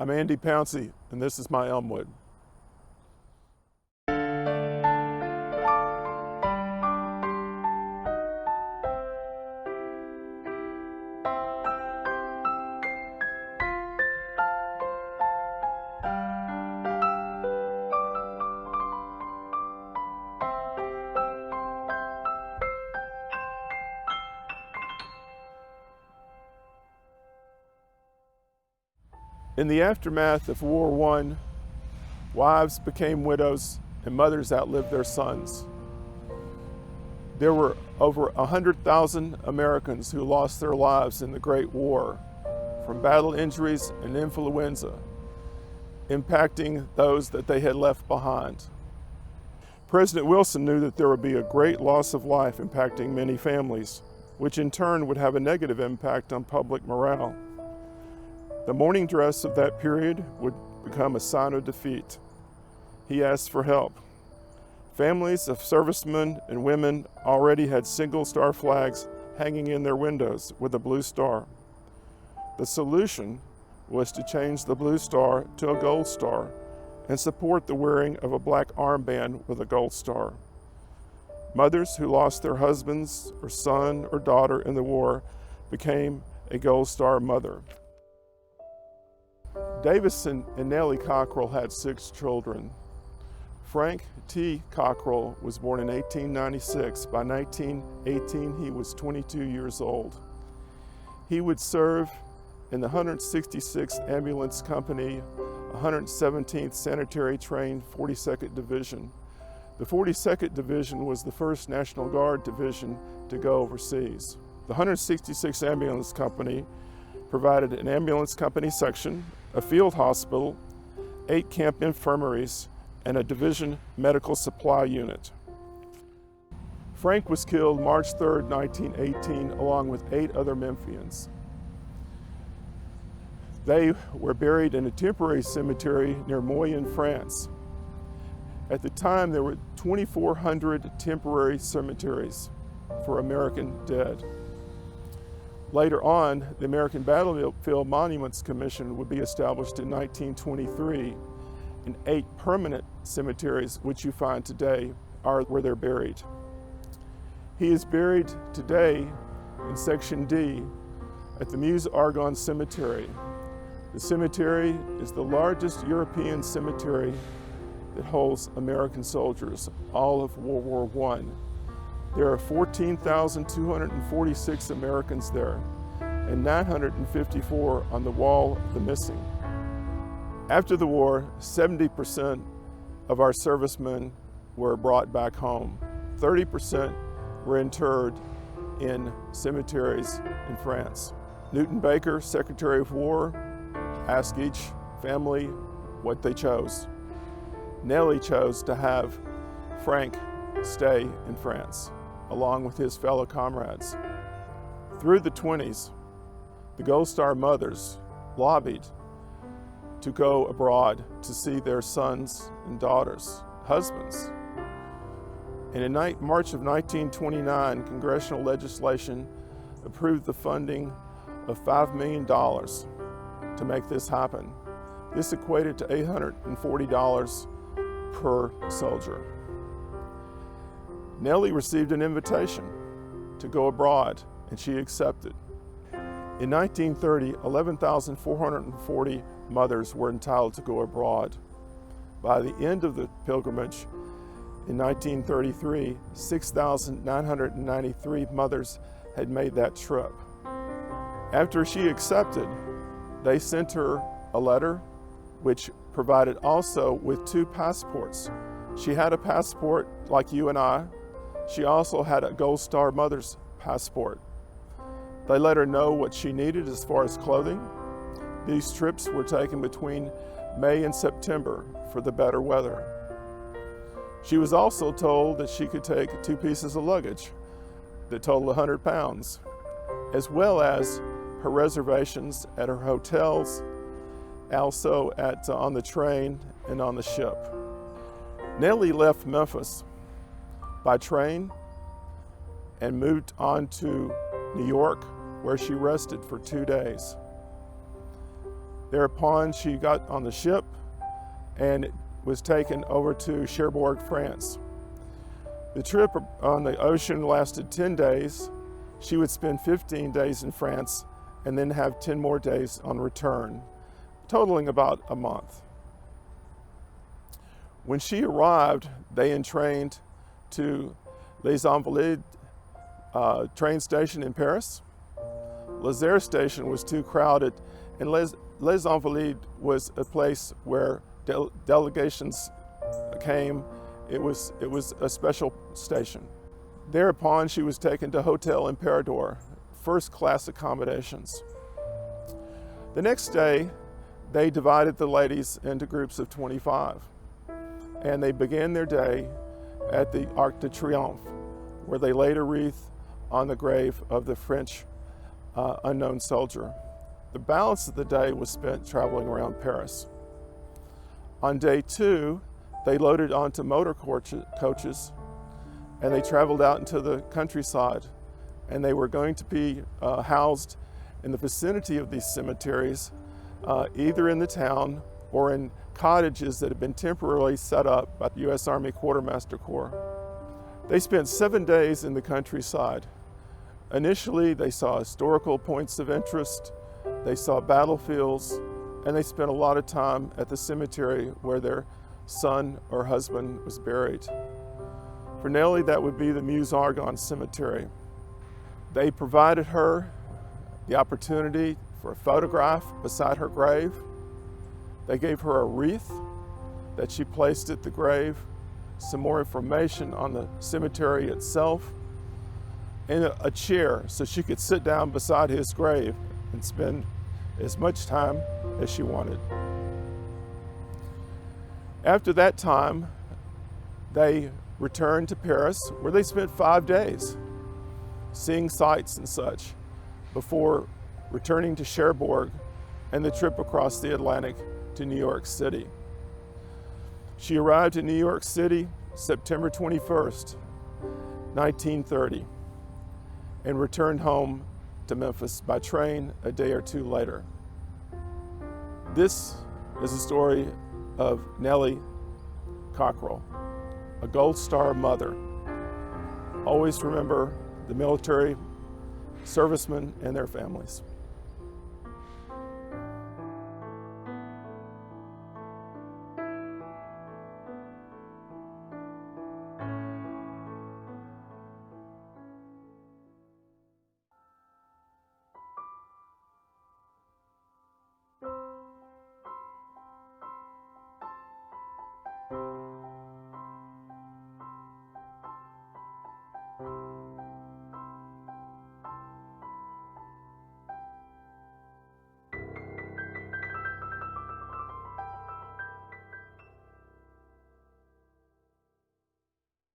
I'm Andy Pouncey, and this is my Elmwood. In the aftermath of World War I, wives became widows and mothers outlived their sons. There were over 100,000 Americans who lost their lives in the Great War from battle injuries and influenza, impacting those that they had left behind. President Wilson knew that there would be a great loss of life impacting many families, which in turn would have a negative impact on public morale. The mourning dress of that period would become a sign of defeat. He asked for help. Families of servicemen and women already had single-star flags hanging in their windows with a blue star. The solution was to change the blue star to a gold star and support the wearing of a black armband with a gold star. Mothers who lost their husbands or son or daughter in the war became a gold star mother. Davis and Nellie Cockrell had 6 children. Frank T. Cockrell was born in 1896. By 1918, he was 22 years old. He would serve in the 166th Ambulance Company, 117th Sanitary Train 42nd Division. The 42nd Division was the first National Guard division to go overseas. The 166th Ambulance Company provided an ambulance company section, a field hospital, 8 camp infirmaries, and a division medical supply unit. Frank was killed March 3, 1918, along with 8 other Memphians. They were buried in a temporary cemetery near Moyen, France. At the time, there were 2,400 temporary cemeteries for American dead. Later on, the American Battlefield Monuments Commission would be established in 1923, and 8 permanent cemeteries, which you find today, are where they're buried. He is buried today in Section D at the Meuse-Argonne Cemetery. The cemetery is the largest European cemetery that holds American soldiers, all of World War I. There are 14,246 Americans there, and 954 on the wall of the missing. After the war, 70% of our servicemen were brought back home. 30% were interred in cemeteries in France. Newton Baker, Secretary of War, asked each family what they chose. Nellie chose to have Frank stay in France, along with his fellow comrades. Through the 20s, the Gold Star mothers lobbied to go abroad to see their sons and daughters, husbands. And in March of 1929, congressional legislation approved the funding of $5 million to make this happen. This equated to $840 per soldier. Nellie received an invitation to go abroad, and she accepted. In 1930, 11,440 mothers were entitled to go abroad. By the end of the pilgrimage, in 1933, 6,993 mothers had made that trip. After she accepted, they sent her a letter which provided also with 2 passports. She had a passport like you and I. She also had a Gold Star mother's passport. They let her know what she needed as far as clothing. These trips were taken between May and September for the better weather. She was also told that she could take 2 pieces of luggage that totaled 100 pounds, as well as her reservations at her hotels, also on the train and on the ship. Nellie left Memphis by train and moved on to New York, where she rested for 2 days. Thereupon, she got on the ship and was taken over to Cherbourg, France. The trip on the ocean lasted 10 days. She would spend 15 days in France and then have 10 more days on return, totaling about a month. When she arrived, they entrained to Les Invalides train station in Paris. Lozère station was too crowded, and Les Invalides was a place where delegations came. It was a special station. Thereupon, she was taken to Hotel Imperador, first-class accommodations. The next day, they divided the ladies into groups of 25, and they began their day at the Arc de Triomphe, where they laid a wreath on the grave of the French unknown soldier. The balance of the day was spent traveling around Paris. On day 2, they loaded onto motor coaches and they traveled out into the countryside, and they were going to be housed in the vicinity of these cemeteries, either in the town or in cottages that had been temporarily set up by the U.S. Army Quartermaster Corps. They spent 7 days in the countryside. Initially, they saw historical points of interest, they saw battlefields, and they spent a lot of time at the cemetery where their son or husband was buried. For Nellie, that would be the Meuse Argonne Cemetery. They provided her the opportunity for a photograph beside her grave. They gave her a wreath that she placed at the grave, some more information on the cemetery itself, and a chair so she could sit down beside his grave and spend as much time as she wanted. After that time, they returned to Paris, where they spent 5 days seeing sights and such before returning to Cherbourg and the trip across the Atlantic to New York City. She arrived in New York City September 21st, 1930, and returned home to Memphis by train a day or two later. This is the story of Nellie Cockrell, a Gold Star mother. Always remember the military servicemen and their families.